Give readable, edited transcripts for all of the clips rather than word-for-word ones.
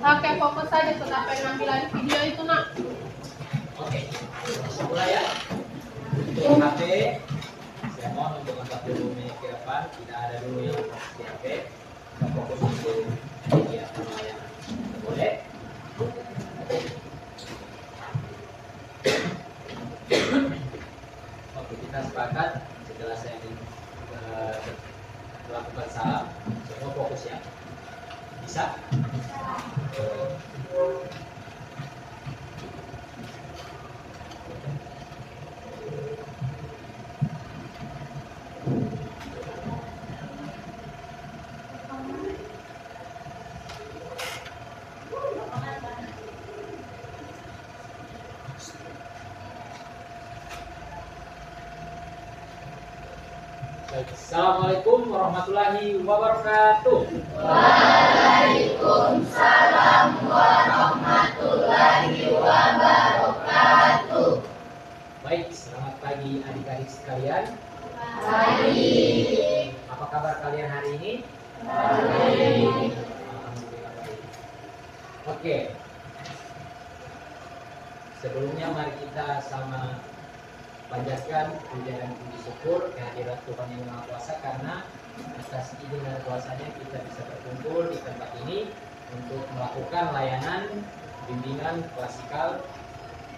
Oke, fokus saja ke apa yang ambil video itu, nak. Oke, mulai ya. Untuk HP, saya mohon untuk angkat dulu mic ke depan. Tidak ada dulu yang fokus di HP. Kita fokus untuk kegiatan layanan. Boleh? Oke, kita sepakat setelah saya melakukan salam, semua fokus ya. Bisa? Assalamualaikum warahmatullahi wabarakatuh. Waalaikumsalam warahmatullahi wabarakatuh. Baik, selamat pagi adik-adik sekalian. Pagi. Apa kabar kalian hari ini? Baik. Alhamdulillah baik. Oke. Sebelumnya mari kita sama panjatkan puja dan puji syukur kehadirat Tuhan Yang Maha Kuasa, karena atas izin dan kuasanya kita bisa berkumpul di tempat ini untuk melakukan layanan bimbingan klasikal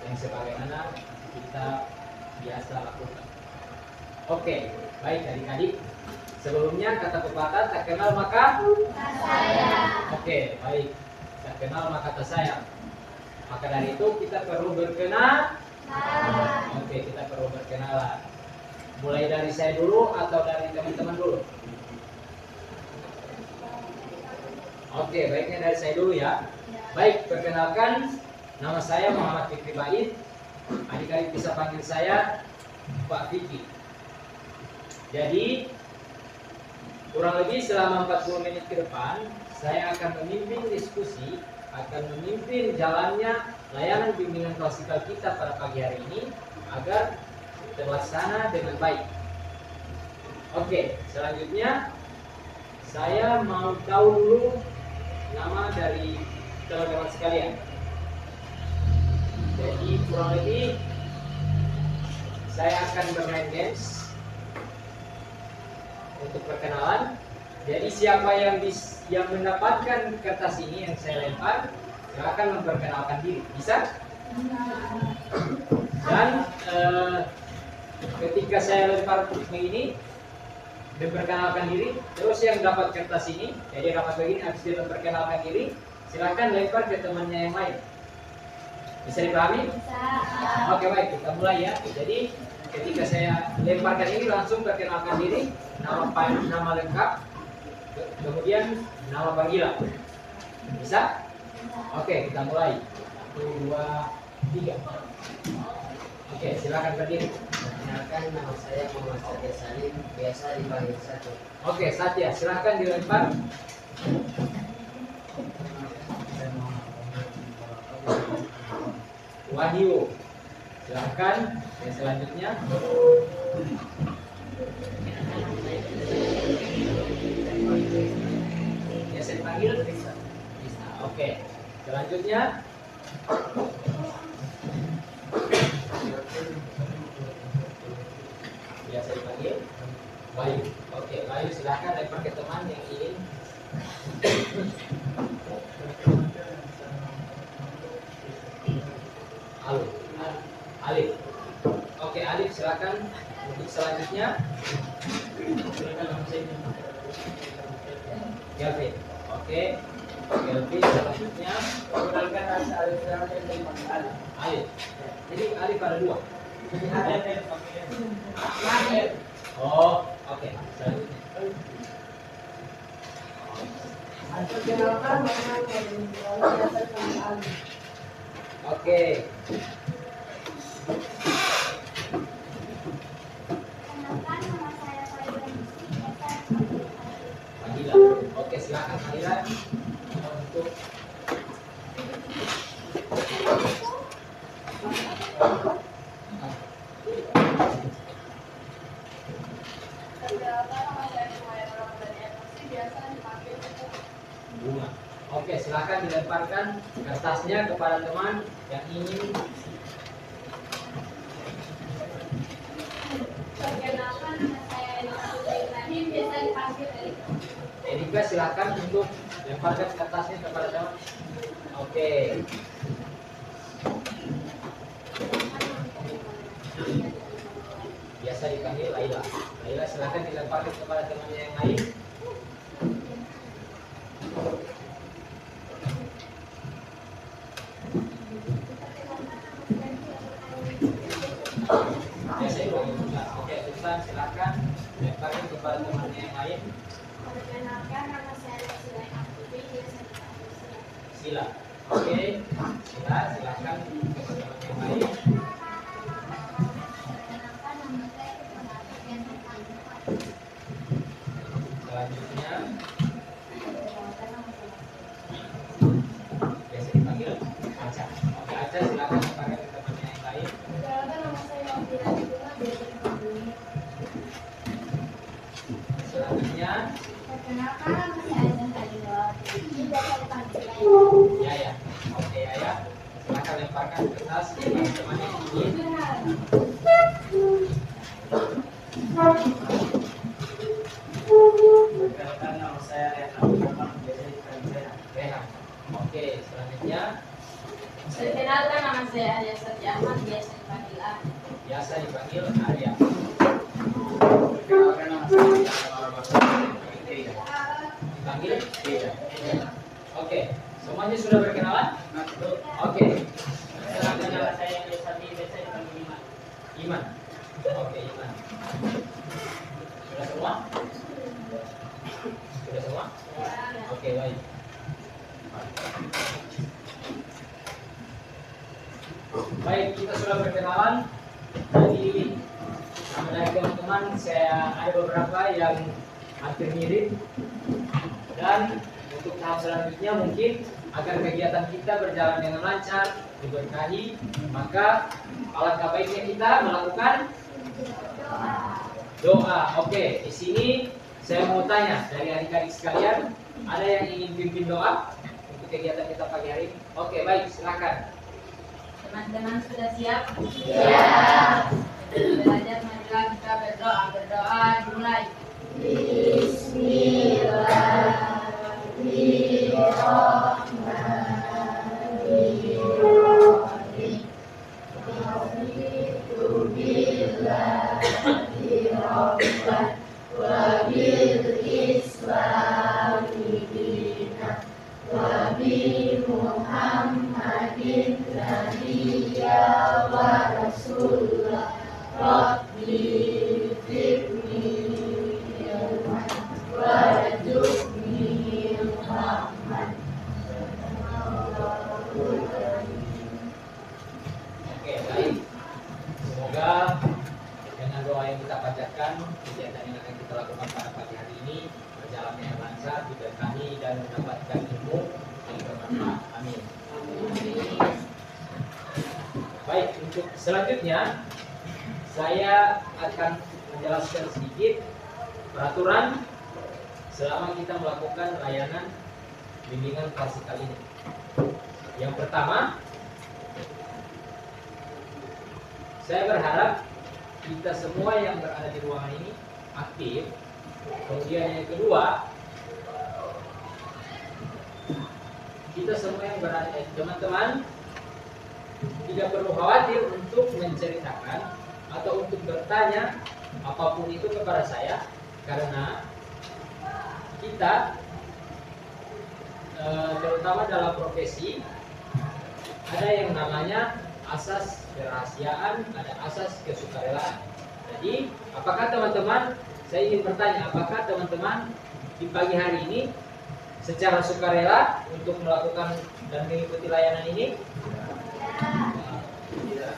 yang sebagaimana kita biasa lakukan. Oke, baik adik-adik. Sebelumnya kata pepatah, tak kenal maka tak sayang. Oke, baik. Tak kenal maka tak sayang. Maka dari itu kita perlu berkenalan. Oke, kita perlu berkenalan. Mulai dari saya dulu atau dari teman-teman dulu? Oke, baiknya dari saya dulu ya. Baik, perkenalkan, nama saya Muhammad Fikri Bait. Adik-adik bisa panggil saya Pak Fikri. Jadi, kurang lebih selama 40 menit ke depan, saya akan memimpin diskusi, akan memimpin jalannya layanan bimbingan klasikal kita pada pagi hari ini agar terlaksana dengan baik. Oke, selanjutnya saya mau tahu dulu nama dari teman-teman sekalian. Jadi kurang lebih saya akan bermain games untuk perkenalan. Jadi siapa yang mendapatkan kertas ini yang saya lempar, silakan memperkenalkan diri. Bisa? Dan ketika saya lempar ini memperkenalkan diri, terus yang dapat kertas ini, jadi dapat begini, habis dia memperkenalkan diri, silakan lempar ke temannya yang lain. Bisa dipahami? Bisa. Oke, baik, kita mulai ya. Jadi ketika saya lemparkan ini, langsung perkenalkan diri, nama lengkap, kemudian nama panggilan. Bisa? Oke, kita mulai. 1, 2, 3. Oke, silakan berdiri. Perkenalkan, nama saya Muhammad Satya Salim, biasa dipanggil Satu. Oke, Satya, silakan dilempar. Wahyu, silakan. Yang selanjutnya. Biasa dipanggil? Bisa. Oke, selanjutnya. Biasa dipanggil Bayu. Oke, Bayu silahkan lempar ke teman yang ingin. Alif. Oke, Alif silakan untuk selanjutnya. Kelvin. Oke, Kelvin selanjutnya. Alif. Jadi Alif ada 2. Oh, oke. Selanjutnya. Oke. Fadila. Oke, silakan Fadila untuk bunga. Oke, silakan dilemparkan kertasnya kepada teman yang ingin. Perkenalkan, nama saya Ibrahim, biasa dipanggil Erika. Erika, silakan untuk lemparkan kertasnya kepada teman. Oke. Biasa dipanggil Laila. Laila, silakan dilemparkan kepada temannya yang lain. Biasa dipanggil Susan. Oke, Susan, silakan lemparkan kepada temannya yang lain. Perkenalkan, nama saya Sila Aktivi, biasa dipanggil Sila. Sila. Oke, Sila, silakan kepada teman yang lain. Perkenalkan, nama saya Keponati, biasa dipanggil Fadil. Selanjutnya Perkenalkan, nama saya biasa dipanggil Aca. Oke, Aca, silakan lemparkan ke temannya yang lain. Perkenalkan, nama saya Wafira Bunga, biasa dipanggil Nia. Selanjutnya Perkenalkan, nama saya Aisyah Khadijawati, biasa dipanggil Laila. Yaya. Oke, Yaya, silakan lemparkan kertas kepada teman yang ingin. Perkenalkan, nama saya Rehan Muhammad, biasa dipanggil Rehan. Rehan. Oke, selanjutnya Perkenalkan, nama saya Arya Satya Ahmad, biasa dipanggil A. biasa dipanggil Arya. Perkenalkan, nama saya Jamal Basri, Tidak. Dipanggil Tidak. Oke, semuanya sudah berkenalan? Oke. Silakan Nama saya Yusani, biasa dipanggil Iman. Iman. Oke, Iman. Sudah semua? Sudah semua? Oke, baik. Baik, kita sudah berkenalan. Jadi, dari teman-teman, saya ada beberapa yang hampir mirip. Dan untuk tahap selanjutnya mungkin agar kegiatan kita berjalan dengan lancar, diberkahi, maka alangkah baiknya kita melakukan doa. Oke, di sini saya mau tanya dari adik-adik sekalian, ada yang ingin pimpin doa untuk kegiatan kita pagi hari ini? Oke, baik, silakan. Teman-teman sudah siap? Siap. Belajar marilah kita berdoa dimulai. Oke, baik. Semoga dengan doa yang kita panjatkan, kegiatan yang akan kita lakukan pada pagi hari ini berjalan dengan lancar, diberkahi dan mendapatkan ilmu yang bermanfaat. Amin. Baik, untuk selanjutnya saya akan menjelaskan sedikit peraturan selama kita melakukan layanan bimbingan klasikal ini. Yang pertama, saya berharap kita semua yang berada di ruangan ini aktif. Kemudian yang kedua, kita semua yang berada, teman-teman, tidak perlu khawatir untuk menceritakan atau untuk bertanya apapun itu kepada saya, karena kita terutama dalam profesi ada yang namanya asas kerahasiaan, ada asas kesukarelaan. Jadi, apakah teman-teman, saya ingin bertanya, apakah teman-teman di pagi hari ini secara sukarela untuk melakukan dan mengikuti layanan ini? Tidak.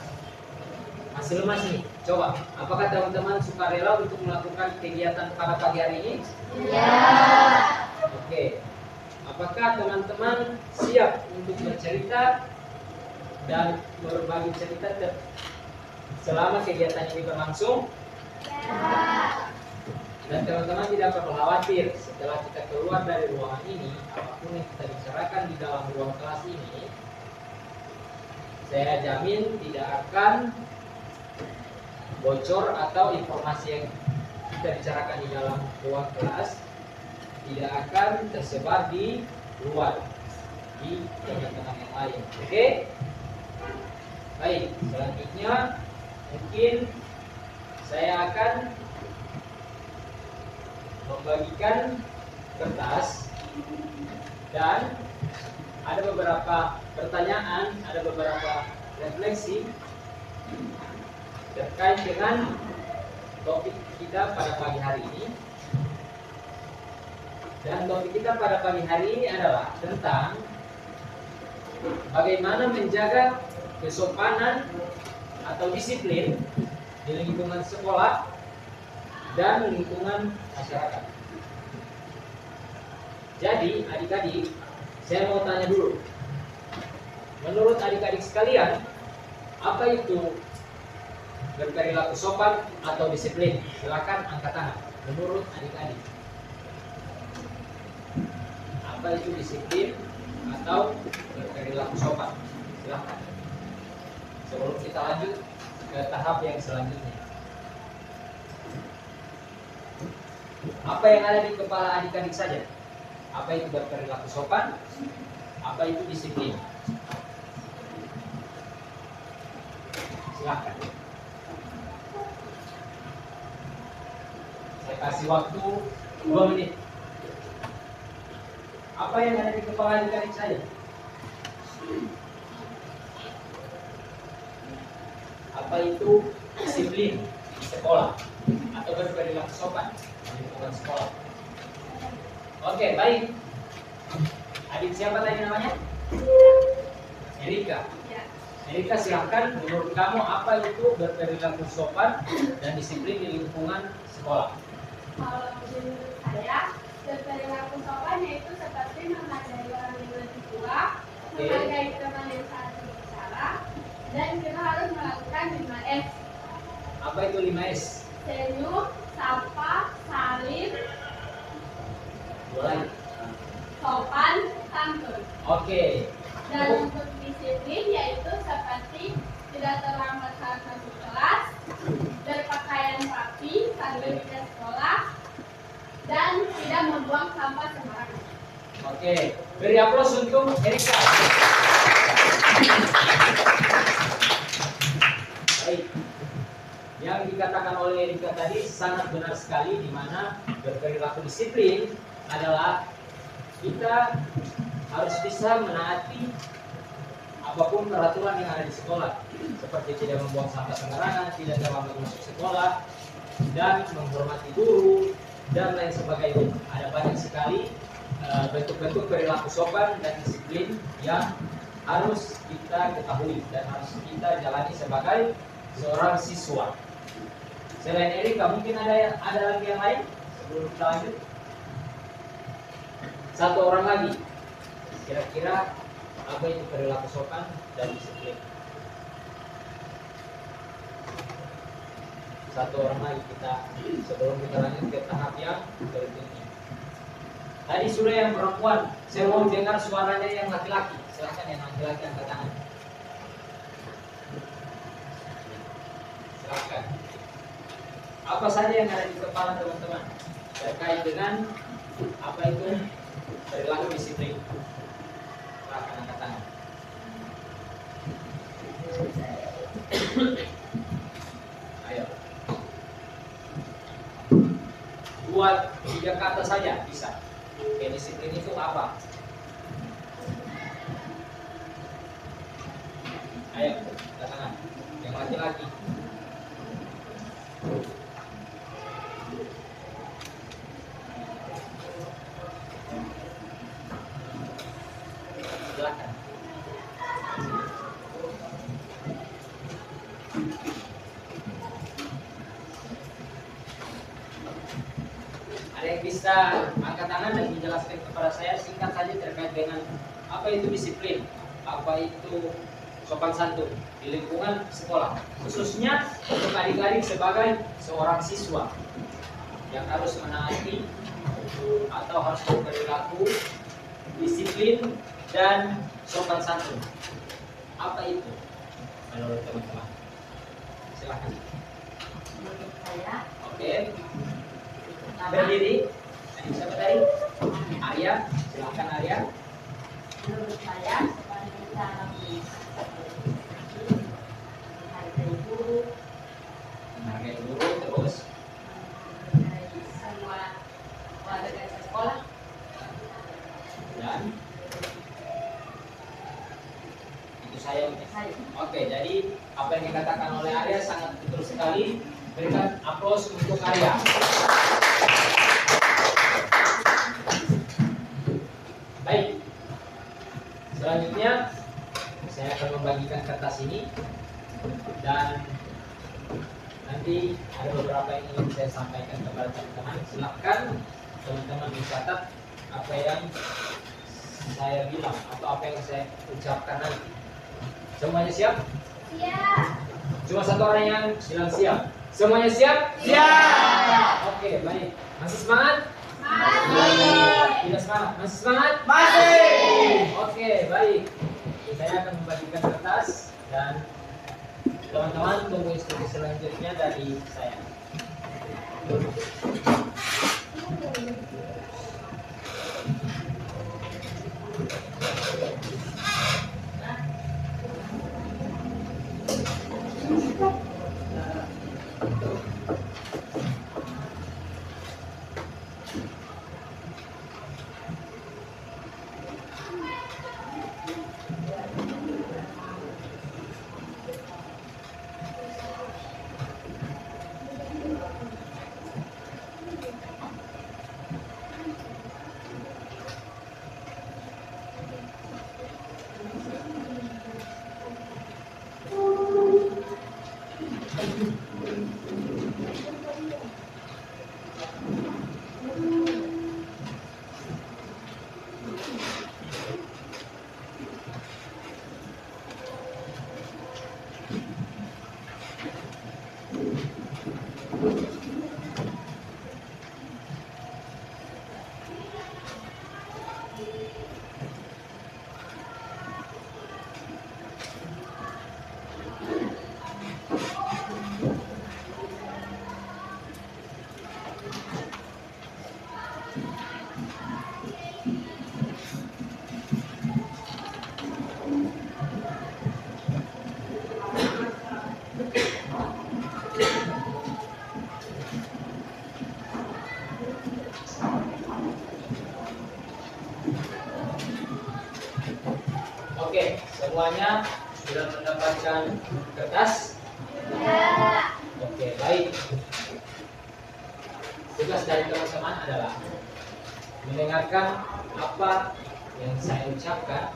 Masih lemas nih. Coba, apakah teman-teman suka rela untuk melakukan kegiatan pada pagi hari ini? Oke. Apakah teman-teman siap untuk bercerita dan berbagi cerita selama kegiatan ini berlangsung? Dan teman-teman tidak perlu khawatir, setelah kita keluar dari ruangan ini, apapun yang kita bicarakan di dalam ruang kelas ini, saya jamin tidak akan bocor atau informasi yang kita bicarakan di dalam ruang kelas tidak akan tersebar di luar, di teman-teman yang lain. Oke? Baik, selanjutnya mungkin saya akan membagikan kertas dan ada beberapa pertanyaan, ada beberapa refleksi terkait dengan topik kita pada pagi hari ini. Dan topik kita pada pagi hari ini adalah tentang bagaimana menjaga kesopanan atau disiplin di lingkungan sekolah dan lingkungan masyarakat. Jadi adik-adik, saya mau tanya dulu. Menurut adik-adik sekalian, apa itu berperilaku sopan atau disiplin? Silakan angkat tangan. Menurut adik-adik, apa itu disiplin atau berperilaku sopan? Silakan. Sebelum kita lanjut ke tahap yang selanjutnya. Apa yang ada di kepala adik-adik saja? Apa itu berperilaku sopan? Apa itu disiplin? Silakan. Saya kasih waktu 2 menit. Apa yang ada di kepala adik-adik saja? Apa itu disiplin di sekolah atau berperilaku sopan di lingkungan sekolah? Oke, baik. Adik siapa tadi namanya? Erika. Erika, silahkan. Menurut kamu apa itu berperilaku sopan dan disiplin di lingkungan sekolah? Kalau menurut saya, berperilaku sopan yaitu seperti menghargai orang yang lebih tua, menghargai teman yang saat berbicara, dan kita harus melakukan 5S. Apa itu 5S? Senyum, sapa, salim, Mulai. sopan, santun. Oke. Dan untuk disiplin yaitu seperti tidak terlambat saat masuk kelas, berpakaian rapi sambil di sekolah, dan tidak membuang sampah sembarangan. Oke, beri aplaus untuk Erika. Baik. Yang dikatakan oleh Erika tadi sangat benar sekali, di mana berperilaku disiplin adalah kita harus bisa menaati apapun peraturan yang ada di sekolah, seperti tidak membuang sampah sembarangan, tidak terlambat masuk sekolah, dan menghormati guru dan lain sebagainya. Ada banyak sekali bentuk-bentuk perilaku sopan dan disiplin yang harus kita ketahui dan harus kita jalani sebagai seorang siswa. Selain Erika, mungkin ada lagi yang lain sebelum kita lanjut? Satu orang lagi. Kira-kira apa itu perilaku sopan dan disiplin? Satu orang lagi kita sebelum kita lanjut ke tahap yang berikutnya. Tadi sudah yang perempuan, saya mau dengar suaranya yang laki-laki. Silakan yang laki-laki angkat tangan. Silakan. Apa saja yang ada di kepala teman-teman terkait dengan apa itu perilaku disiplin? Silakan angkat tangan. Ayo. 2-3 kata saja bisa. Oke, disiplin itu apa? Ayo, angkat tangan. Yang laki-laki. Silakan. bisa angkat tangan dan menjelaskan kepada saya singkat saja terkait dengan apa itu disiplin, apa itu sopan santun di lingkungan sekolah, khususnya untuk adik-adik sebagai seorang siswa yang harus menaati atau harus berperilaku disiplin dan sopan santun. Apa itu menurut teman-teman? Silahkan. Menurut saya, Oke, pertama, berdiri. Siapa tadi? Arya, silahkan Arya. menurut saya sebagai cara menghargai guru, Hargai guru terus. menghargai semua warga sekolah, Dan itu saya. Oke, jadi apa yang dikatakan oleh Arya sangat betul sekali. Berikan aplaus untuk Arya. Baik. Selanjutnya saya akan membagikan kertas ini dan nanti ada beberapa yang ingin saya sampaikan kepada teman-teman. Silakan teman-teman mencatat apa yang saya bilang atau apa yang saya ucapkan nanti. Semuanya siap? Siap. Cuma satu orang yang bilang siap. Semuanya siap? Siap. Oke, baik. Masih semangat? Masih. Tidak semangat? Masih semangat? Masih. Oke, baik. Saya akan membagikan kertas dan teman-teman tunggu instruksi selanjutnya dari saya. Oke, semuanya sudah mendapatkan kertas? Ya. Oke, baik. Tugas dari teman-teman adalah mendengarkan apa yang saya ucapkan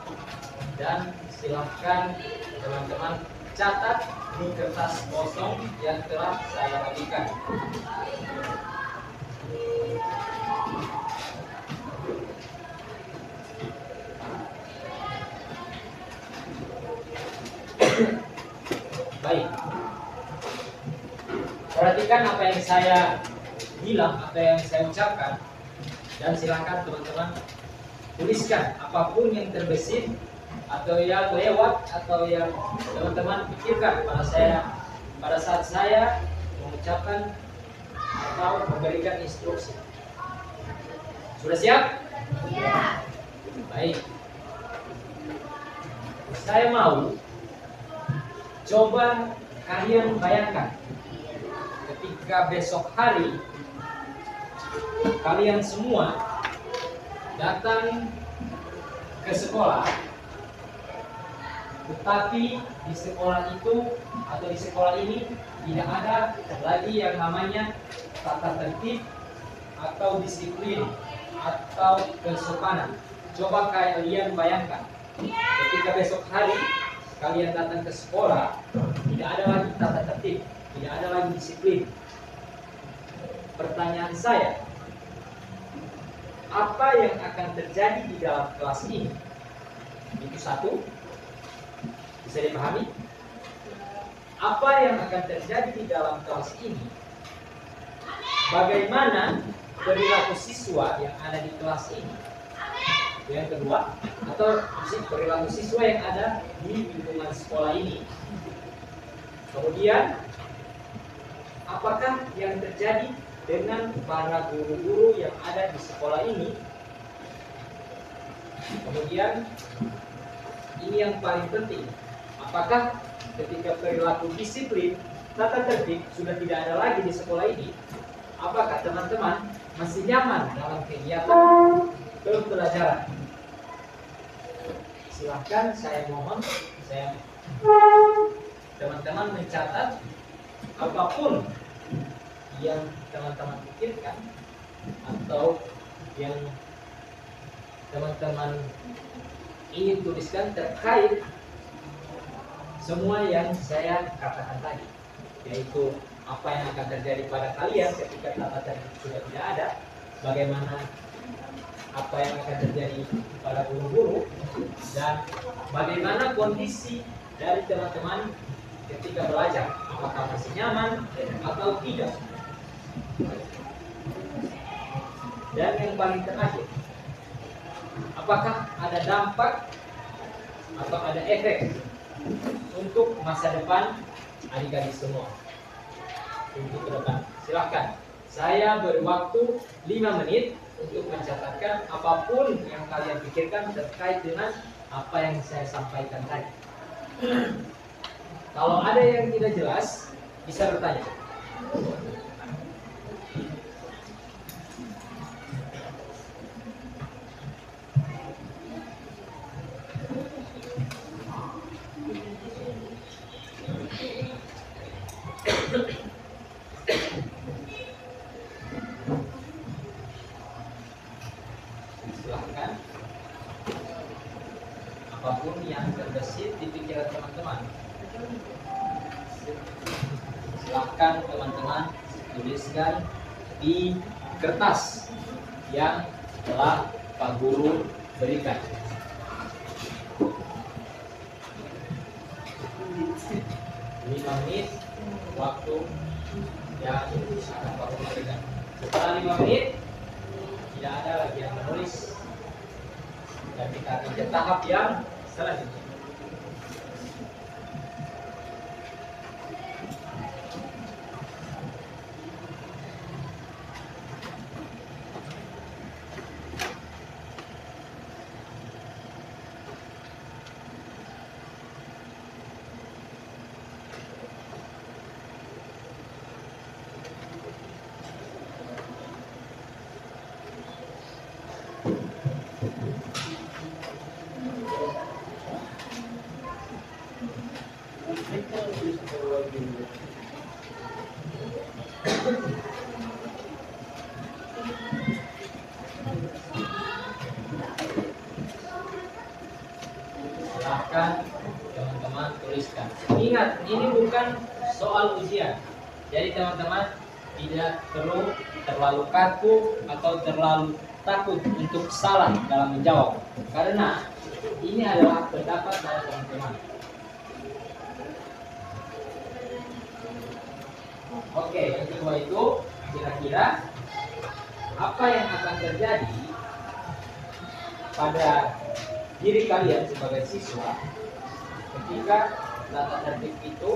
dan silahkan teman-teman catat di kertas kosong yang telah saya bagikan. Baik. Perhatikan apa yang saya bilang, apa yang saya ucapkan, dan silakan teman-teman tuliskan apapun yang terbesit atau yang lewat atau yang teman-teman pikirkan pada saat saya mengucapkan atau memberikan instruksi. Sudah siap? Ya. Baik. Saya mau coba kalian bayangkan ketika besok hari kalian semua datang ke sekolah, tetapi di sekolah itu atau di sekolah ini tidak ada lagi yang namanya tata tertib atau disiplin atau kesopanan. Coba kalian bayangkan ketika besok hari kalian datang ke sekolah, tidak ada lagi tata tertib, tidak ada lagi disiplin. Pertanyaan saya, apa yang akan terjadi di dalam kelas ini. Itu satu, bisa dipahami? Apa yang akan terjadi di dalam kelas ini, bagaimana perilaku siswa yang ada di kelas ini. Yang kedua, atau perilaku siswa yang ada di lingkungan sekolah ini. Kemudian, apakah yang terjadi dengan para guru-guru yang ada di sekolah ini. Kemudian, ini yang paling penting, apakah ketika perilaku disiplin, tata tertib sudah tidak ada lagi di sekolah ini, apakah teman-teman masih nyaman dalam kegiatan pembelajaran? Silahkan, saya mohon, teman-teman mencatat apapun yang teman-teman pikirkan atau yang teman-teman ingin tuliskan terkait semua yang saya katakan tadi, yaitu apa yang akan terjadi pada kalian ketika tata tertib sudah tidak ada, bagaimana apa yang akan terjadi pada guru-guru, dan bagaimana kondisi dari teman-teman ketika belajar, apakah masih nyaman atau tidak. Dan yang paling terakhir, apakah ada dampak atau ada efek untuk masa depan adik-adik semua untuk ke depan. Silahkan, saya beri waktu 5 menit untuk mencatatkan apapun yang kalian pikirkan terkait dengan apa yang saya sampaikan tadi. Kalau ada yang tidak jelas, bisa bertanya. Silahkan, apapun yang terbesit di pikiran teman-teman, silahkan teman-teman tuliskan di kertas yang telah Pak Guru berikan. Lima menit waktu yang akan Pak Guru berikan. Setelah 5 menit tidak ada lagi yang menulis, dan kita akan ke tahap yang selanjutnya. Silahkan teman-teman tuliskan. Ingat, ini bukan soal ujian. Jadi teman-teman tidak perlu terlalu kaku atau terlalu takut untuk salah dalam menjawab, karena ini adalah pendapat dari teman-teman. Oke, yang kedua itu kira-kira apa yang akan terjadi pada diri kalian sebagai siswa ketika tata tertib itu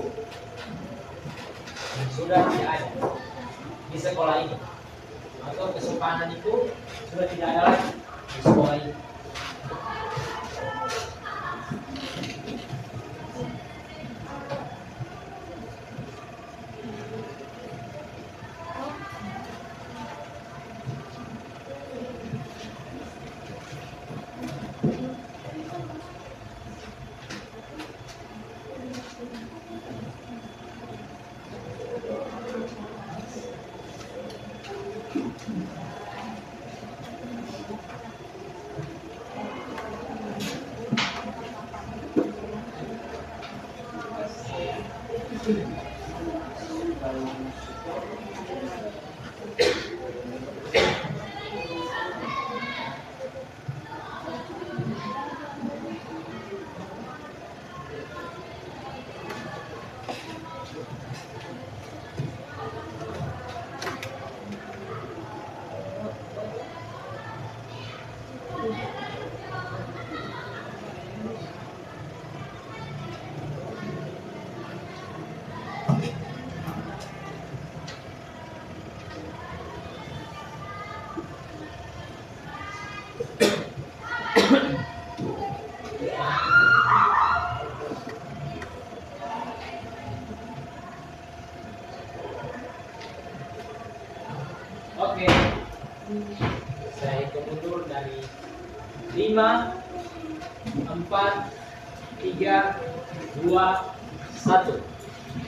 sudah tidak ada di sekolah ini, atau kesopanan itu sudah tidak ada lagi di sekolah ini. 5, 4, 3, 2, 1.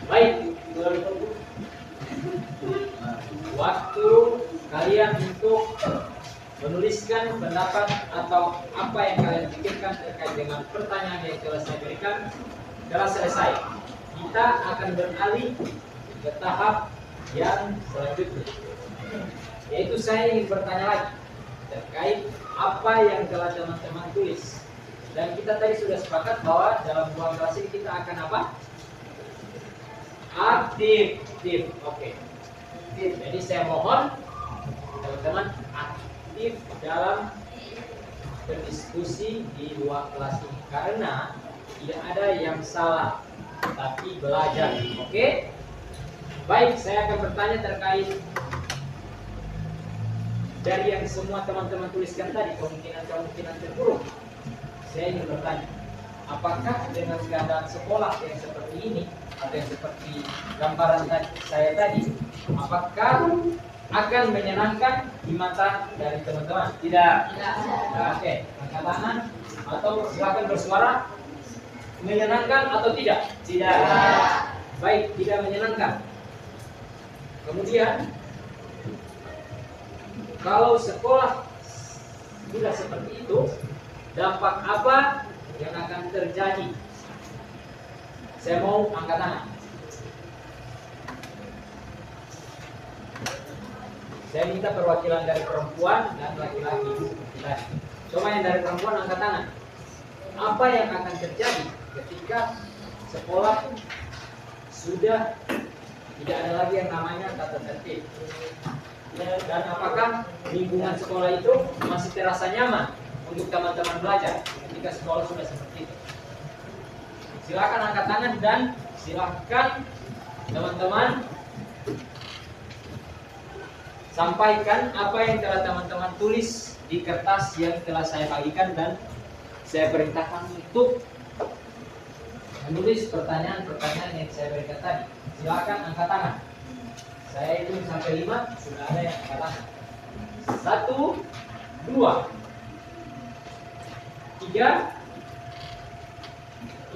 Baik, waktu kalian untuk menuliskan pendapat atau apa yang kalian pikirkan terkait dengan pertanyaan yang telah saya berikan telah selesai. Kita akan beralih ke tahap yang selanjutnya, yaitu saya ingin bertanya lagi terkait apa yang telah teman-teman tulis. Dan kita tadi sudah sepakat bahwa dalam ruang kelas ini kita akan apa? Aktif. Oke. Jadi saya mohon teman-teman aktif dalam berdiskusi di ruang kelas ini, karena tidak ada yang salah, tapi belajar. Oke? Baik, saya akan bertanya terkait dari yang semua teman-teman tuliskan tadi, kemungkinan terburuk. Saya ingin bertanya, apakah dengan keadaan sekolah yang seperti ini atau yang seperti gambaran saya tadi, apakah akan menyenangkan di mata dari teman-teman? Tidak. Oke, angkat tangan atau silakan bersuara. Menyenangkan atau tidak? Tidak. Baik, tidak menyenangkan. Kemudian, kalau sekolah sudah seperti itu, dampak apa yang akan terjadi? Saya mau angkat tangan. Saya minta perwakilan dari perempuan dan laki-laki. Coba yang dari perempuan angkat tangan. Apa yang akan terjadi ketika sekolah sudah tidak ada lagi yang namanya tata tertib? Dan apakah lingkungan sekolah itu masih terasa nyaman untuk teman-teman belajar ketika sekolah sudah seperti itu? Silakan angkat tangan dan silakan teman-teman sampaikan apa yang telah teman-teman tulis di kertas yang telah saya bagikan dan saya perintahkan untuk menulis pertanyaan-pertanyaan yang saya berikan tadi. Silakan angkat tangan. Saya hitung sampai 5, sudah ada yang angkat tangan. 1, 2, 3,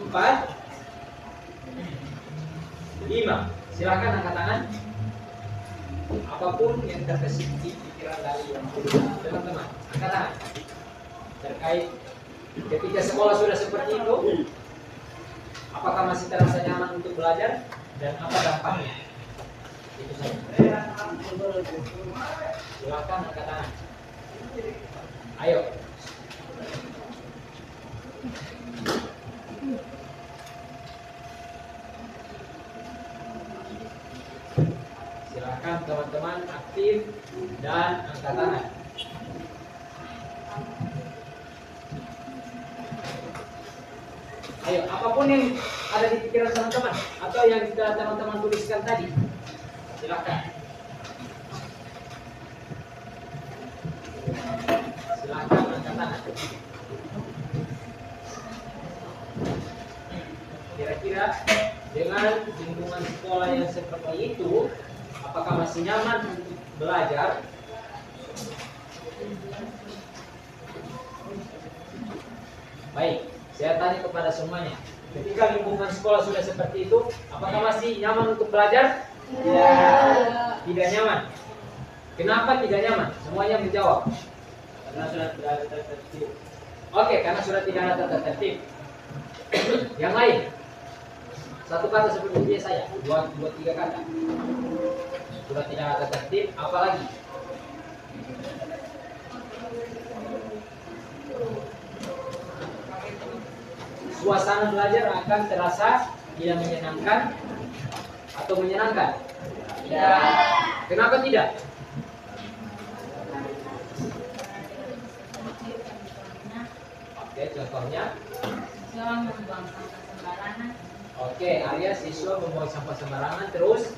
4, 5. Silakan angkat tangan. Apapun yang terbesit di pikiran dari teman-teman, angkat tangan. Terkait ketika sekolah sudah seperti itu, apakah masih terasa nyaman untuk belajar dan apa dampaknya? Itu saja. Silakan angkat tangan. Ayo. Silakan teman-teman aktif dan angkat tangan. Ayo, apapun yang ada di pikiran teman-teman atau yang sudah teman-teman tuliskan tadi, silakan. Silakan angkat tangan. Kira-kira dengan lingkungan sekolah yang seperti itu, apakah masih nyaman untuk belajar? Baik, saya tanya kepada semuanya. Ketika lingkungan sekolah sudah seperti itu, apakah masih nyaman untuk belajar? Tidak nyaman. Kenapa tidak nyaman? Semuanya menjawab. Karena sudah tidak ada tata tertib. Oke, karena sudah tidak ada tata tertib. Yang lain? Satu kata seperti ini saya, dua, tiga kata. Sudah tidak ada tertib, apalagi? Suasana belajar akan terasa tidak menyenangkan atau menyenangkan? Tidak. Kenapa tidak? Oke, contohnya? Siswa membuang sampah sembarangan. Oke, alias siswa membuang sampah sembarangan terus?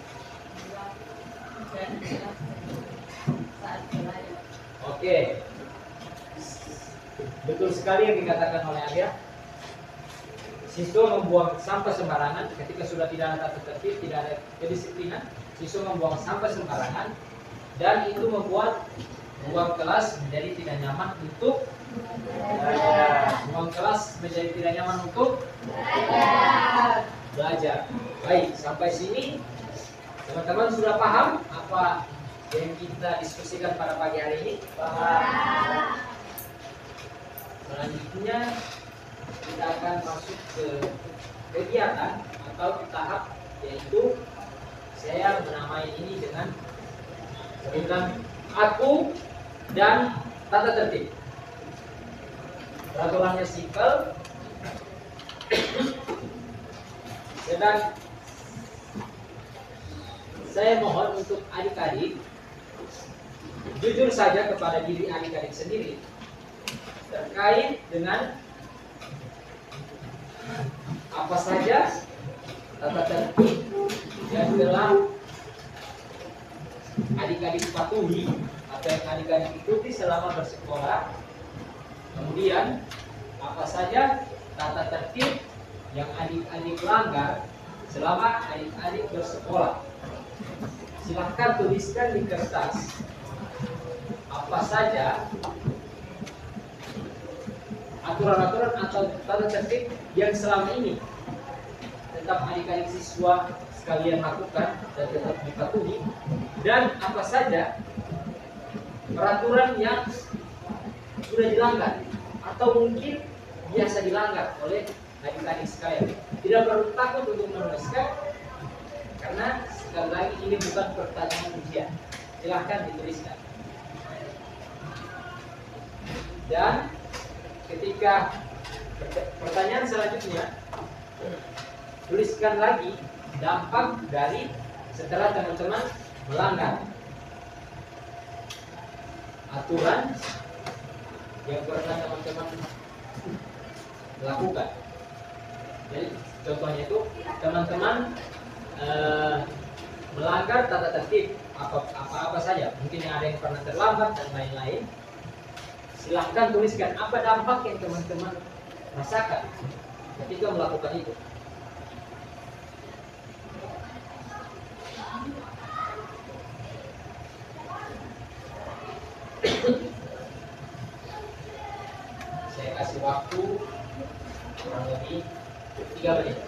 Saat belajar. Oke, betul sekali yang dikatakan oleh Arya. Siswa membuang sampah sembarangan ketika sudah tidak ada tata tertib, tidak ada kedisiplinan. Siswa membuang sampah sembarangan dan itu membuat ruang kelas menjadi tidak nyaman untuk Ruang kelas menjadi tidak nyaman untuk belajar. Baik, sampai sini teman-teman sudah paham apa yang kita diskusikan pada pagi hari ini? Paham. Selanjutnya kita akan masuk ke kegiatan atau ke tahap, yaitu saya menamai ini dengan sebutan aku dan tata tertib. Peraturannya simpel, sedang saya mohon untuk adik-adik jujur saja kepada diri adik-adik sendiri terkait dengan apa saja tata tertib yang telah adik-adik patuhi atau yang adik-adik ikuti selama bersekolah. Kemudian apa saja tata tertib yang adik-adik langgar selama adik-adik bersekolah. Silahkan tuliskan di kertas apa saja aturan-aturan atau tata tertib yang selama ini tetap adik-adik siswa sekalian lakukan dan tetap dipatuhi, dan apa saja peraturan yang sudah dilanggar atau mungkin biasa dilanggar oleh adik-adik sekalian. Tidak perlu takut untuk menuliskan, karena sekali lagi ini bukan pertanyaan ujian. Silahkan dituliskan. Dan ketika pertanyaan selanjutnya, tuliskan lagi dampak dari setelah teman-teman melanggar aturan yang pernah teman-teman lakukan. Jadi contohnya itu teman-teman melanggar tata tertib apa saja, mungkin yang ada yang pernah terlambat dan lain-lain. Silahkan tuliskan apa dampak yang teman-teman rasakan ketika melakukan itu. Saya kasih waktu kurang lebih 3 menit.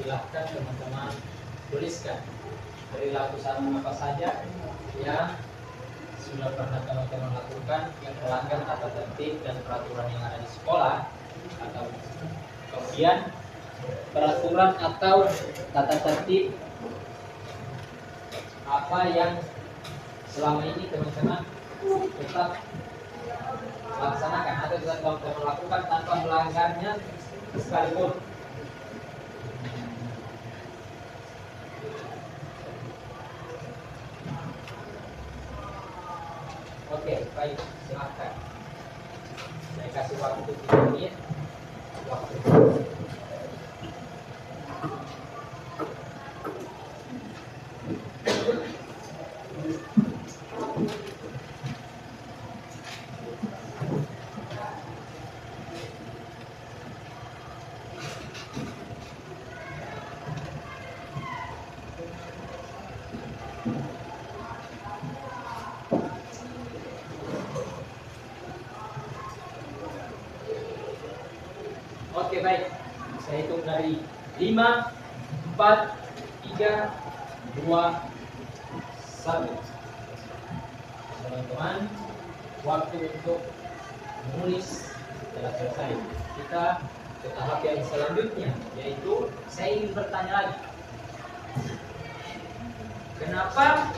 Silahkan teman-teman tuliskan perilaku apa saja yang sudah pernah teman-teman lakukan yang melanggar tata tertib dan peraturan yang ada di sekolah, atau kemudian peraturan atau tata tertib apa yang selama ini teman-teman tetap laksanakan atau tetap teman-teman lakukan tanpa melanggarnya sekalipun. Oke, baik, silahkan. Saya kasih waktu 3 menit. Waktu. Oke, baik. Saya hitung dari 5, 4, 3, 2, 1. Teman-teman, waktu untuk menulis telah selesai. Kita ke tahap yang selanjutnya, yaitu saya ingin bertanya lagi. Kenapa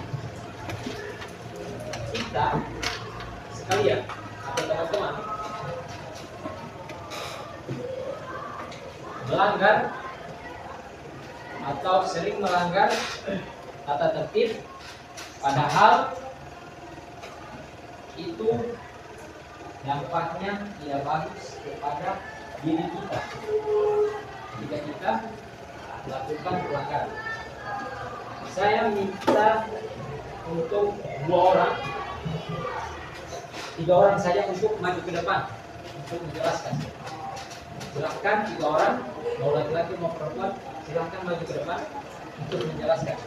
kita sekalian atau teman-teman melanggar atau sering melanggar tata tertib, padahal itu dampaknya tidak bagus kepada diri kita jika kita lakukan pelanggaran. Saya minta untuk 2 orang, 3 orang saja untuk maju ke depan untuk menjelaskan. Silahkan 3 orang, mau laki-laki mau perempuan, silahkan maju ke depan untuk menjelaskan.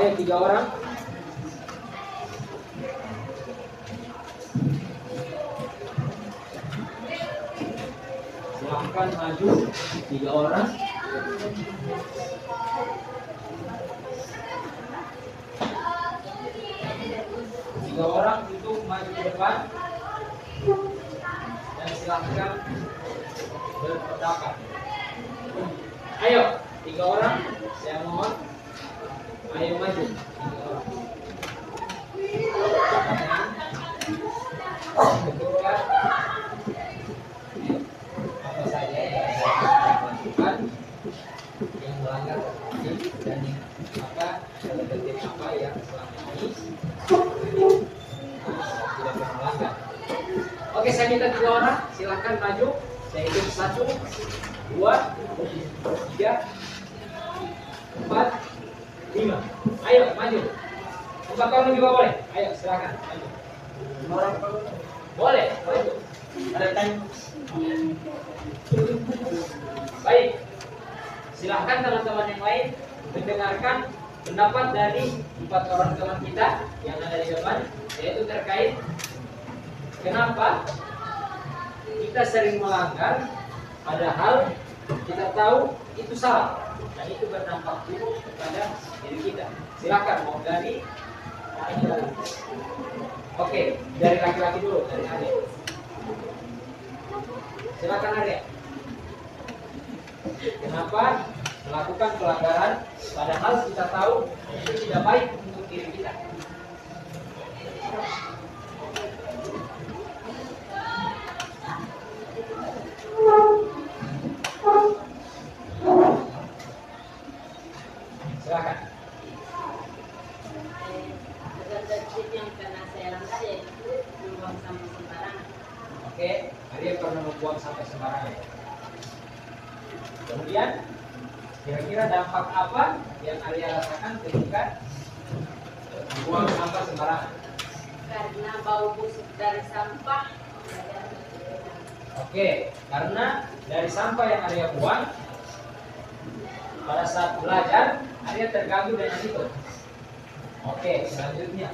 Ayo 3 orang. Silahkan maju 3 orang. Tiga orang untuk maju ke depan dan silahkan berpendapat. Ayo 3 orang, saya mohon. Ayo maju 3 orang. Ketika apa saja yang saya lakukan yang melanggar tertib dan yang tertib apa yang selama ini tidak pernah melanggar. Oke, saya minta 3 orang, silahkan maju. Saya hitung 1, 2, 3, 4, 5. Ayo maju. 4 orang juga boleh. Ayo silahkan maju. 5 orang boleh maju. Ada time. Baik. Silahkan teman-teman yang lain mendengarkan pendapat dari 4 orang teman kita yang ada di depan, yaitu terkait kenapa kita sering melanggar padahal kita tahu itu salah dan itu berdampak buruk kepada diri kita. Silakan mau dari Oke, dari laki-laki dulu, dari Arya. Silakan Arya. Kenapa melakukan pelanggaran padahal kita tahu itu tidak baik untuk diri kita? Silakan. Tertib yang pernah saya langgar yaitu membuang sampah sembarangan. Oke, Arya pernah membuang sampah sembarangan. Kemudian kira-kira dampak apa yang Arya rasakan ketika membuang sampah sembarangan? Karena bau busuk dari sampah. Oke, karena dari sampah yang Arya buang pada saat belajar Arya terganggu dengan itu. Oke, selanjutnya.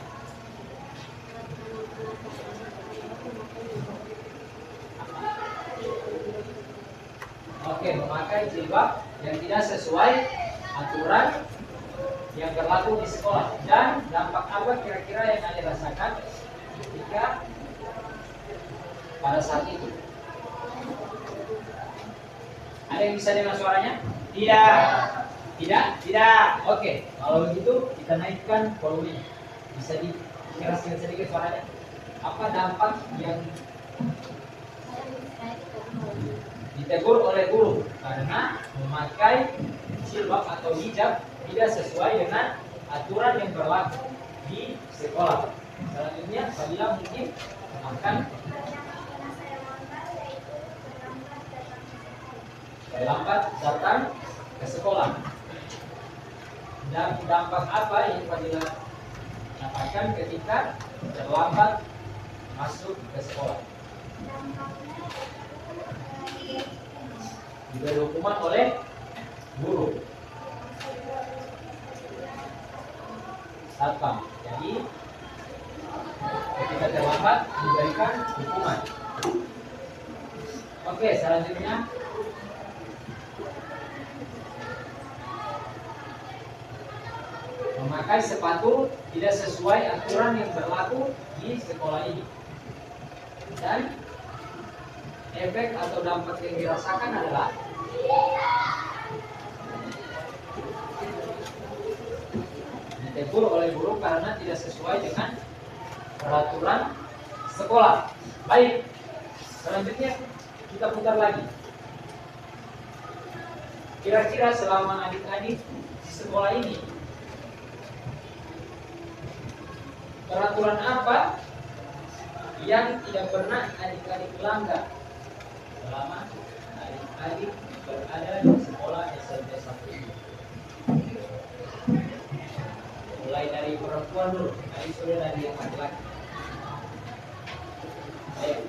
Oke, memakai jilbab yang tidak sesuai aturan yang berlaku di sekolah. Dan dampak apa kira-kira yang Anda rasakan ketika pada saat itu? Ada yang bisa dengar suaranya? Tidak. Tidak? Tidak. Oke, kalau begitu kita naikkan volumenya. Bisa dikeraskan sedikit suaranya. Apa dampak yang ditegur oleh guru karena memakai jilbab atau hijab tidak sesuai dengan aturan yang berlaku di sekolah? Selanjutnya, Fadila mungkin akan terlambat datang ke sekolah. Dan dampak apa yang Fadila dapatkan ketika terlambat masuk ke sekolah? Diberi hukuman oleh guru satpam. Jadi ketika terlambat diberikan hukuman. Oke, selanjutnya memakai sepatu tidak sesuai aturan yang berlaku di sekolah ini. Dan efek atau dampak yang dirasakan adalah ditegur oleh guru karena tidak sesuai dengan peraturan sekolah. Baik, selanjutnya kita putar lagi. Kira-kira selama adik-adik di sekolah ini, peraturan apa yang tidak pernah adik-adik langgar selama adik-adik berada di sekolah SMP 1 ini? Mulai dari perempuan dulu, tadi sudah dari yang laki-laki. Ayo.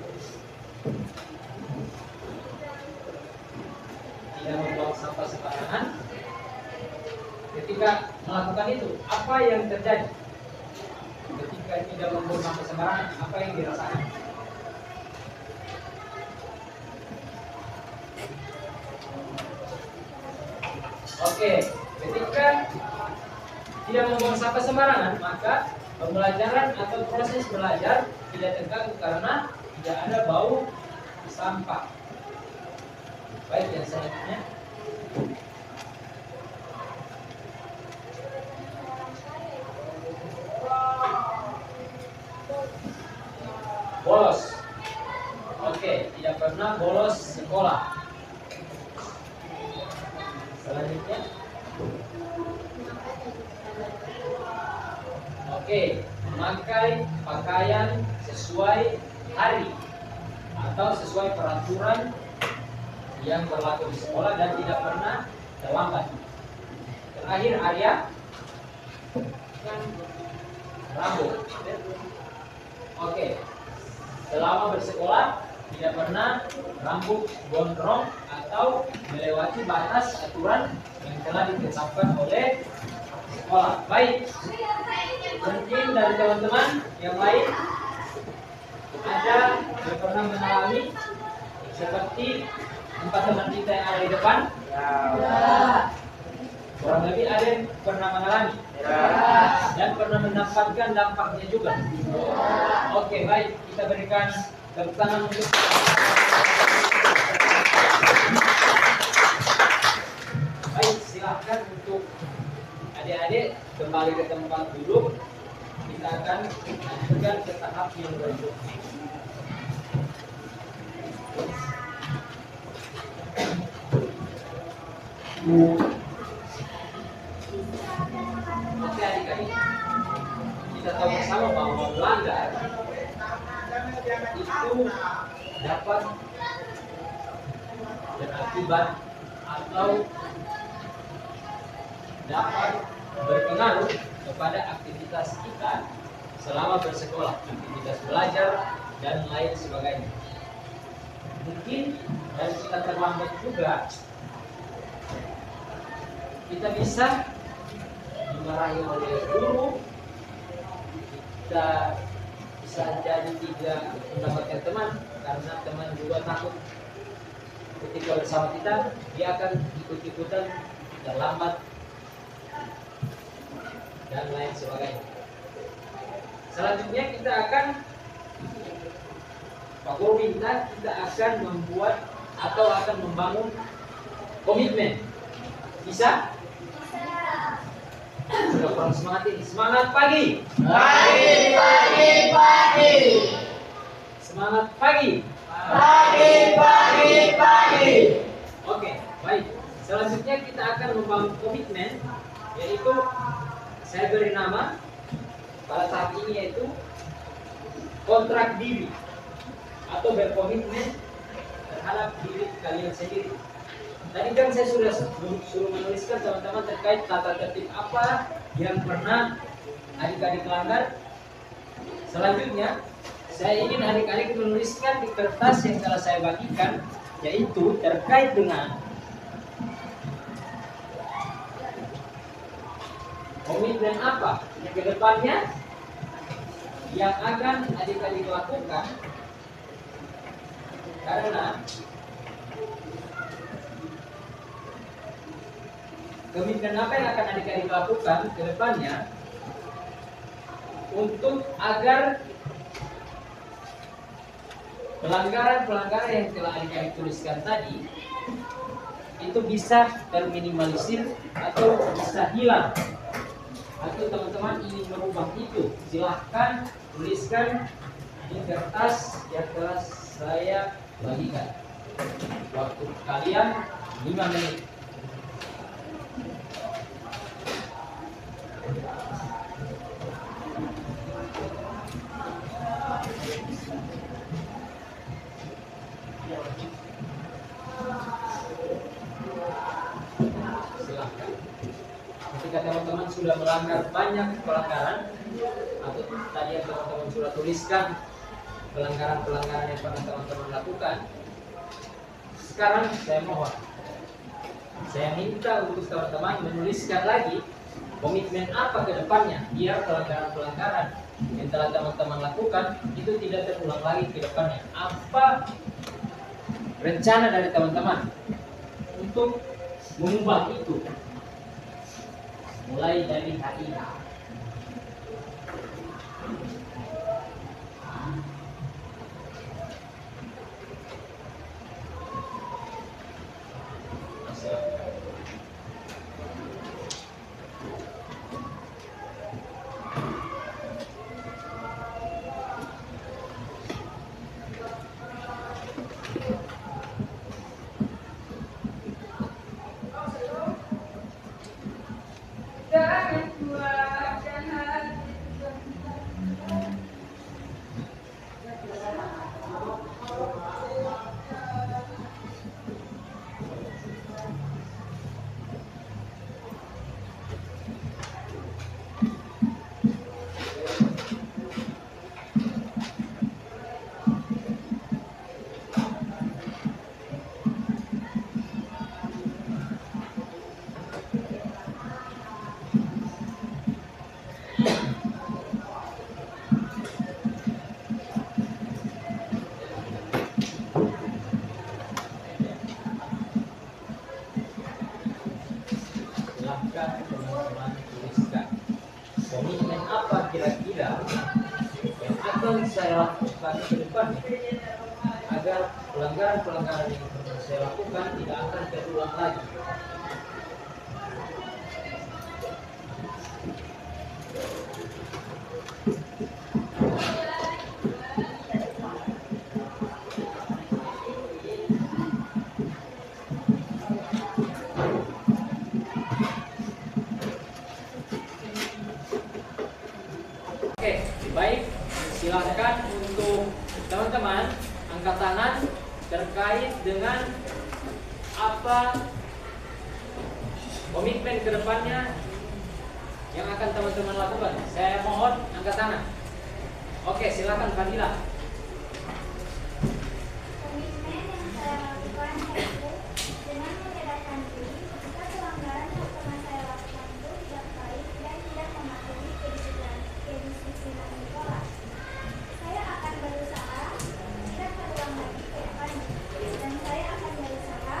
Tidak membuang sampah sembarangan. Ketika melakukan itu, apa yang terjadi? Ketika tidak membuang sampah sembarangan, apa yang dirasakan? Oke, ketika tidak membuang sampah sembarangan, maka pembelajaran atau proses belajar tidak terganggu karena tidak ada bau sampah. Baik, yang selanjutnya. Bolos. Oke, tidak pernah bolos sekolah. Selanjutnya. Oke, memakai pakaian sesuai hari atau sesuai peraturan yang berlaku di sekolah dan tidak pernah terlambat. Terakhir, Arya. Rambut. Oke, selama bersekolah tidak pernah rambut gondrong atau melewati batas aturan yang telah ditetapkan oleh sekolah. Baik, mungkin dari teman-teman yang lain ada yang pernah mengalami seperti 4 teman kita yang ada di depan? Ya. Kurang lebih ada yang pernah mengalami? Ya. Dan pernah mendapatkan dampaknya juga? Ya. Oke, baik, kita berikan tepuk tangan untuk baik, silahkan untuk adik-adik kembali ke tempat duduk. Kita akan lanjutkan ke tahap yang berikutnya. Oke adik-adik, kita tahu bersama bahwa melanggar itu dapat berakibat atau dapat berpengaruh kepada aktivitas kita selama bersekolah, aktivitas belajar dan lain sebagainya. Mungkin dari kita terlambat juga, kita bisa dimarahi oleh guru, kita bisa jadi tidak mendapatkan teman karena teman juga takut ketika bersama kita dia akan ikut-ikutan terlambat dan lain sebagainya. Selanjutnya kita akan, Pak Guru minta kita akan membuat atau akan membangun komitmen. Bisa? Sudah kurang semangat ini. Semangat pagi. Pagi, pagi, pagi. Semangat pagi. Pagi, pagi, pagi. Oke, baik. Selanjutnya kita akan membangun komitmen, yaitu saya beri nama pada tahap ini yaitu kontrak diri atau berkomitmen terhadap diri kalian sendiri. Tadi kan saya sudah suruh menuliskan teman-teman terkait tata tertib apa yang pernah adik-adik langgar. Selanjutnya saya ingin adik-adik menuliskan di kertas yang telah saya bagikan, yaitu terkait dengan komitmen apa yang ke depannya yang akan adik-adik lakukan, karena komitmen apa yang akan adik-adik lakukan ke depannya untuk agar pelanggaran-pelanggaran yang telah adik-adik tuliskan tadi itu bisa terminimalisir atau bisa hilang, atau teman-teman ingin merubah itu, silahkan tuliskan di kertas yang telah saya bagikan. Waktu kalian 5 menit. Silahkan. Ketika teman-teman sudah melanggar banyak pelanggaran, atau tadi yang teman-teman sudah tuliskan pelanggaran-pelanggaran yang pernah teman-teman lakukan, sekarang saya mohon, saya minta untuk teman-teman menuliskan lagi komitmen apa ke depannya, biar pelanggaran-pelanggaran yang telah teman-teman lakukan itu tidak terulang lagi ke depannya. Apa rencana dari teman-teman untuk mengubah itu mulai dari hari ini? Silahkan teman-teman tuliskan komitmen apa kira-kira yang akan saya lakukan ke depannya agar pelanggaran-pelanggaran yang pernah saya lakukan tidak akan terulang lagi. Oke, baik. Silakan untuk teman-teman angkat tangan terkait dengan apa komitmen ke depannya yang akan teman-teman lakukan. Saya mohon angkat tangan. Oke, silakan Fadila. Komitmen yang saya lakukan yaitu dengan menyadarkan diri jika pelanggaran yang pernah saya lakukan itu tidak baik dan tidak mematuhi kedisiplinan sekolah. Saya akan berusaha tidak terulang lagi ke depannya, dan saya akan berusaha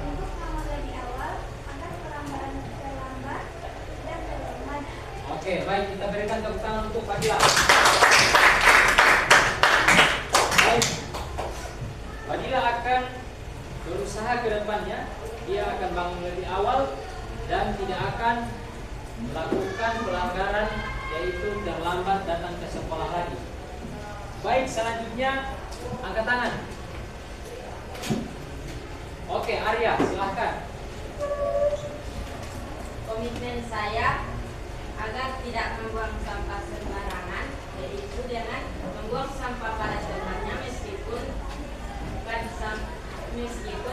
untuk memulai di awal agar pelanggaran terlambat tidak terulang lagi. Oke, baik, kita berikan tepuk tangan untuk Fadila. Baik, Fadila akan berusaha ke depannya, dia akan bangun lebih awal dan tidak akan melakukan pelanggaran, yaitu terlambat datang ke sekolah lagi. Baik, selanjutnya angkat tangan. Oke, Arya, silahkan. Komitmen saya agar tidak membuang sampah sembarangan, yaitu dengan membuang sampah pada tempatnya meskipun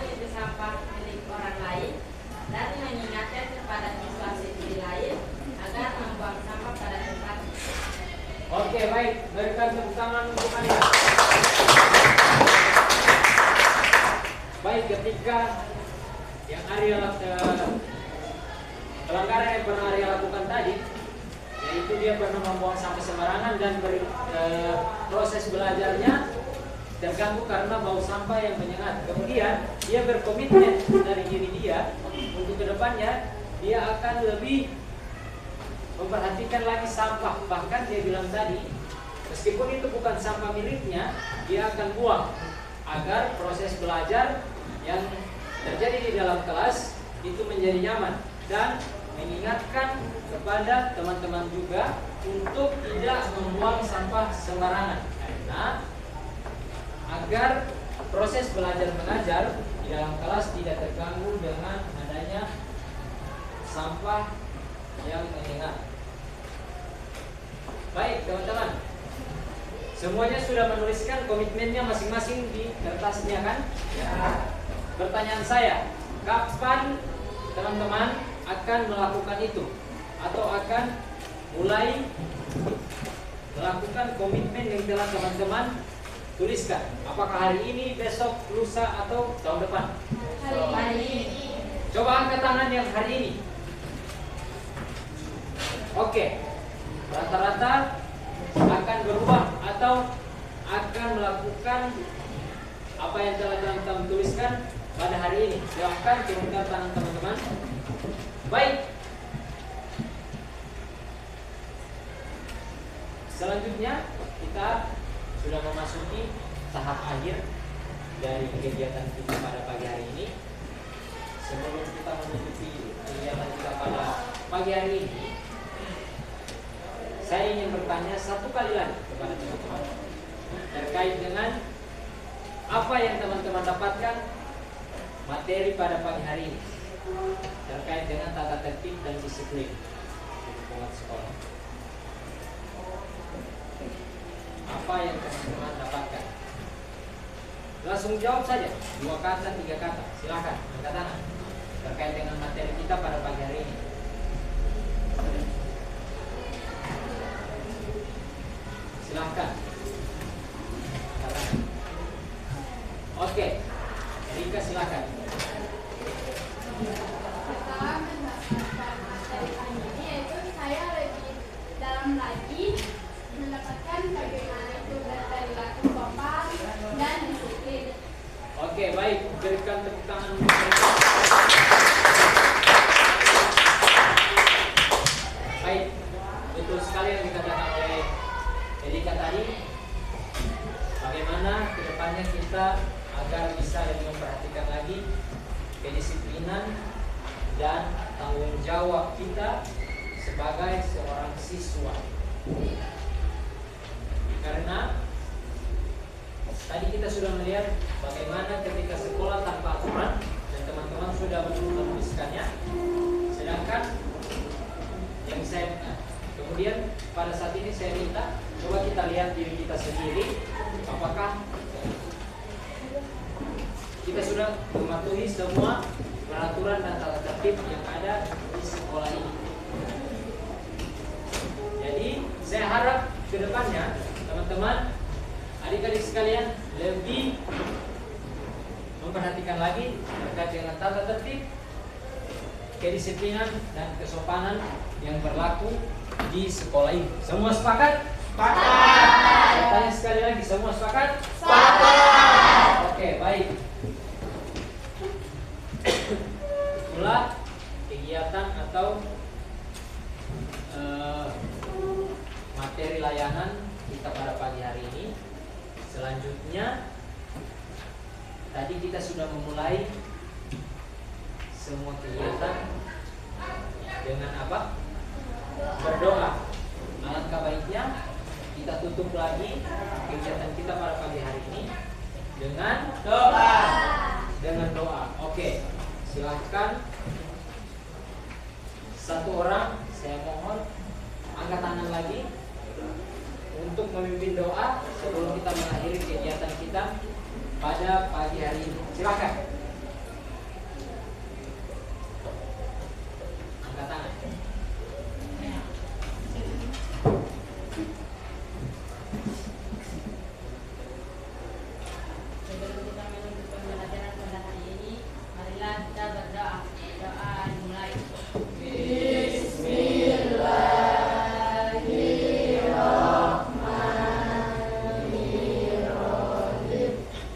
itu sampah milik orang lain, dan mengingatkan kepada siswa-siswi lain agar membuang sampah pada tempatnya. Oke, baik, berikan tepuk tangan untuk Arya. Baik, ketika yang Arya pelanggaran yang pernah Arya lakukan tadi, yaitu dia pernah membuang sampah sembarangan dan proses belajarnya terganggu karena bau sampah yang menyengat. Kemudian dia berkomitmen dari diri dia untuk kedepannya dia akan lebih memperhatikan lagi sampah. Bahkan dia bilang tadi Meskipun itu bukan sampah miliknya, dia akan buang agar proses belajar yang terjadi di dalam kelas itu menjadi nyaman, dan mengingatkan kepada teman-teman juga untuk tidak membuang sampah sembarangan, karena agar proses belajar mengajar di dalam kelas tidak terganggu dengan adanya sampah yang menyengat. Baik teman-teman, semuanya sudah menuliskan komitmennya masing-masing di kertasnya kan? Ya. Pertanyaan saya, kapan teman-teman akan melakukan itu? Atau akan mulai melakukan komitmen yang telah teman-teman tuliskan? Apakah hari ini, besok, lusa, atau tahun depan? Hari ini. Coba angkat tangan yang hari ini. Oke, rata-rata akan berubah atau akan melakukan apa yang telah teman-teman tuliskan pada hari ini. Silahkan turunkan tangan teman-teman. Baik. Selanjutnya kita sudah memasuki tahap akhir dari kegiatan kita pada pagi hari ini. Sebelum kita menutupi kegiatan kita pada pagi hari ini, saya ingin bertanya satu kali lagi kepada teman-teman terkait dengan apa yang teman-teman dapatkan materi pada pagi hari ini terkait dengan tata tertib dan disiplin di lingkungan sekolah. Apa yang teman-teman dapatkan? Langsung jawab saja, 2 kata, 3 kata. Silakan, angkat tangan terkait dengan materi kita pada pagi hari ini. Silahkan. Oke, Erika silakan. Setelah mendapatkan materi ini, yaitu saya lebih dalam lagi mendapatkan bagaimana itu berperilaku sopan dan disiplin. Oke, baik. Berikan tepuk tangan. Baik, betul sekali yang dikatakan oleh Erika tadi. Bagaimana kedepannya kita agar bisa lebih memperhatikan lagi kedisiplinan dan tanggung jawab kita sebagai seorang siswa. Karena tadi kita sudah melihat bagaimana ketika sekolah tanpa aturan dan teman-teman sudah menuliskannya, sedangkan yang saya kemudian pada saat ini saya minta coba kita lihat diri kita sendiri, apakah kita sudah mematuhi semua peraturan dan tata tertib yang ada di sekolah ini. Jadi saya harap kedepannya teman-teman, adik-adik sekalian lebih memperhatikan lagi terkait dengan tata tertib, kedisiplinan dan kesopanan yang berlaku di sekolah ini. Semua sepakat? Sepakat. Saya tanya sekali lagi, semua sepakat? Sepakat. Oke, baik. Itulah kegiatan atau materi layanan kita pada pagi hari ini. Selanjutnya tadi kita sudah memulai semua kegiatan dengan apa? Berdoa. Alangkah baiknya kita tutup lagi kegiatan kita pada pagi hari ini dengan Doa. dengan doa. Oke, silahkan satu orang, saya mohon angkat tangan lagi untuk memimpin doa sebelum kita mengakhiri kegiatan kita pada pagi hari ini. Silakan. Angkat tangan. Sebelum kita menutup pembelajaran pada hari ini, marilah kita berdoa. Doa dimulai.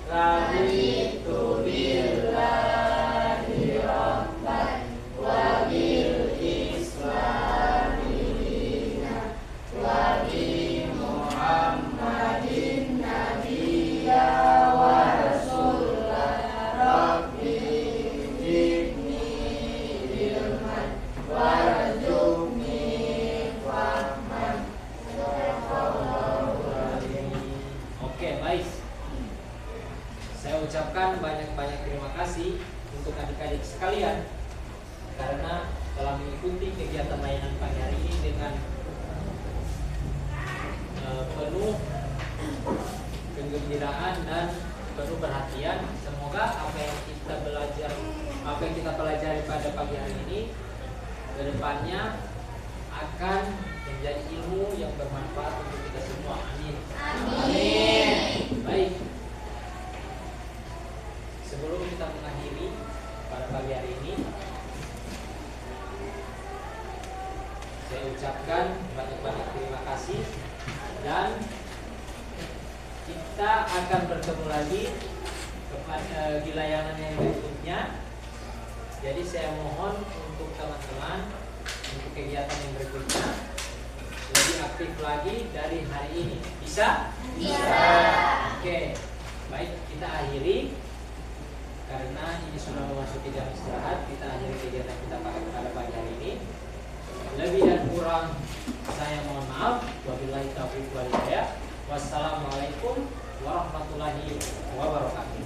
Raditu bil ucapkan banyak-banyak terima kasih untuk adik-adik sekalian karena telah mengikuti kegiatan layanan pagi hari ini dengan penuh kegembiraan dan penuh perhatian. Semoga apa yang kita pelajari pada pagi hari ini kedepannya akan menjadi ilmu yang bermanfaat untuk kita semua. Amin. Amin. Baik. Sebelum kita mengakhiri pada pagi hari ini, saya ucapkan banyak-banyak terima kasih dan kita akan bertemu lagi di layanan yang berikutnya. Jadi saya mohon untuk teman-teman untuk kegiatan yang berikutnya lebih aktif lagi dari hari ini. Bisa? Bisa. Oke. Baik, kita akhiri karena ini sudah memasuki jam istirahat. Kita akhiri kegiatan kita pada pagi hari ini. Lebih dan kurang saya mohon maaf. Wabillahi taufiq wal hidayah. Wassalamualaikum warahmatullahi wabarakatuh.